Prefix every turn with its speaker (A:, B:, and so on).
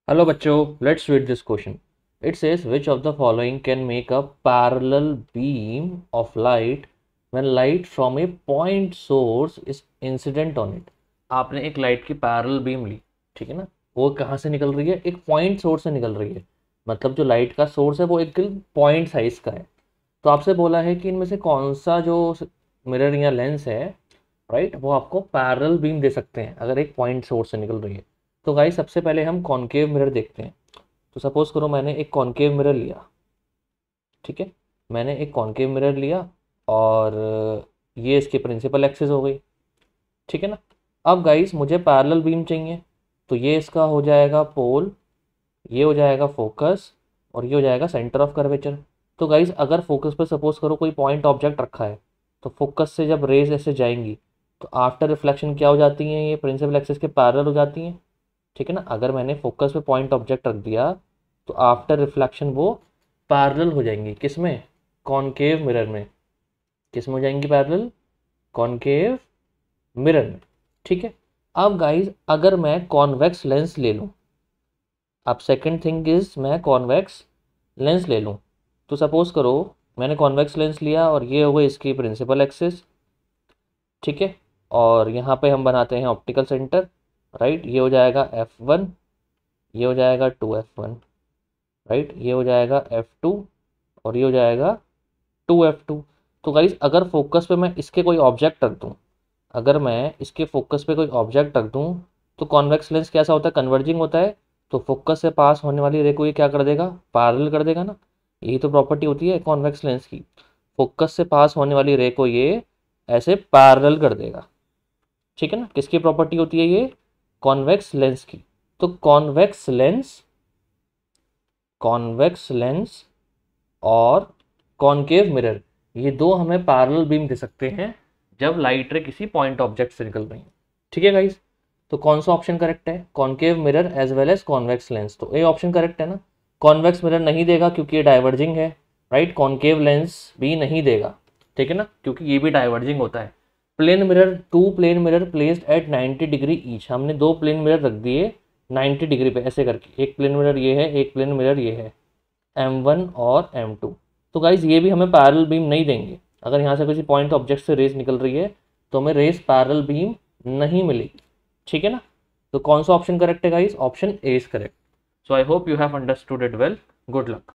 A: Hello बच्चों, let's read this question. It says which of the following can make a parallel beam of light when light from a point source is incident on it. आपने एक light की parallel beam ली, ठीक है ना। वो कहाँ से निकल रही है? एक पॉइंट सोर्स से निकल रही है। मतलब जो लाइट का सोर्स है वो एक पॉइंट साइज का है। तो आपसे बोला है कि इनमें से कौन सा जो मिरर या लेंस है, राइट, वो आपको पैरेलल बीम दे सकते हैं अगर एक पॉइंट सोर्स से निकल रही है। तो गाइस सबसे पहले हम कॉनकेव मिरर देखते हैं। तो सपोज करो मैंने एक कॉनकेव मिरर लिया, ठीक है। मैंने एक कॉनकेव मिरर लिया और ये इसकी प्रिंसिपल एक्सिस हो गई, ठीक है ना। अब गाइस मुझे पैरेलल बीम चाहिए, तो ये इसका हो जाएगा पोल, ये हो जाएगा फोकस और ये हो जाएगा सेंटर ऑफ कर्वेचर। तो गाइस अगर फोकस पर सपोज करो कोई पॉइंट ऑब्जेक्ट रखा है, तो फोकस से जब रेज ऐसे जाएंगी तो आफ्टर रिफ्लेक्शन क्या हो जाती हैं? ये प्रिंसिपल एक्सिस के पैरेलल हो जाती हैं, ठीक है ना। अगर मैंने फोकस पे पॉइंट ऑब्जेक्ट रख दिया तो आफ्टर रिफ्लेक्शन वो पैरेलल हो जाएंगी। किस में? कॉनकेव मिरर में। किस में हो जाएंगी पैरेलल? कॉनकेव मिरर में, ठीक है। अब गाइस अगर मैं कॉन्वेक्स लेंस ले लूँ, अब सेकंड थिंग इज मैं कॉन्वेक्स लेंस ले लूँ, तो सपोज करो मैंने कॉन्वेक्स लेंस लिया और ये हो गई इसकी प्रिंसिपल एक्सिस, ठीक है। और यहाँ पे हम बनाते हैं ऑप्टिकल सेंटर, राइट। ये हो जाएगा F1, ये हो जाएगा 2F1, राइट। ये हो जाएगा F2 और ये हो जाएगा 2F2। तो गाइस अगर फोकस पे मैं इसके कोई ऑब्जेक्ट रख दूँ, अगर मैं इसके फोकस पे कोई ऑब्जेक्ट रख दूँ, तो कॉन्वेक्स लेंस कैसा होता है? कन्वर्जिंग होता है। तो फोकस से पास होने वाली रे को ये क्या कर देगा? पैरेलल कर देगा ना। यही तो प्रॉपर्टी होती है कॉन्वेक्स लेंस की। फोकस से पास होने वाली रे को ये ऐसे पैरेलल कर देगा, ठीक है ना। किसकी प्रॉपर्टी होती है ये? कॉन्वेक्स लेंस की। तो कॉन्वेक्स लेंस और कॉनकेव मिरर, ये दो हमें पैरेलल बीम दे सकते हैं जब लाइट रे किसी पॉइंट ऑब्जेक्ट से निकल रही है, ठीक है गाइस। तो कौन सा ऑप्शन करेक्ट है? Concave mirror as well as convex lens. तो ए ऑप्शन करेक्ट है ना। कॉन्वेक्स मिरर नहीं देगा क्योंकि ये डाइवर्जिंग है, राइट। कॉनकेव लेंस भी नहीं देगा, ठीक है ना, क्योंकि ये भी डाइवर्जिंग होता है। Plane mirror, two plane mirror placed at 90 degree each, हमने दो प्लेन मिरर रख दिए 90 डिग्री पे ऐसे करके। एक प्लेन मिरर ये है, एक प्लेन मिरर ये है, M1 और M2। तो गाइज ये भी हमें पैरेलल बीम नहीं देंगे। अगर यहाँ से किसी पॉइंट ऑब्जेक्ट से रेस निकल रही है तो हमें रेस पैरेलल बीम नहीं मिलेगी, ठीक है ना। तो कौन सा ऑप्शन करेक्ट है guys? Option A is correct. So I hope you have understood it well. Good luck.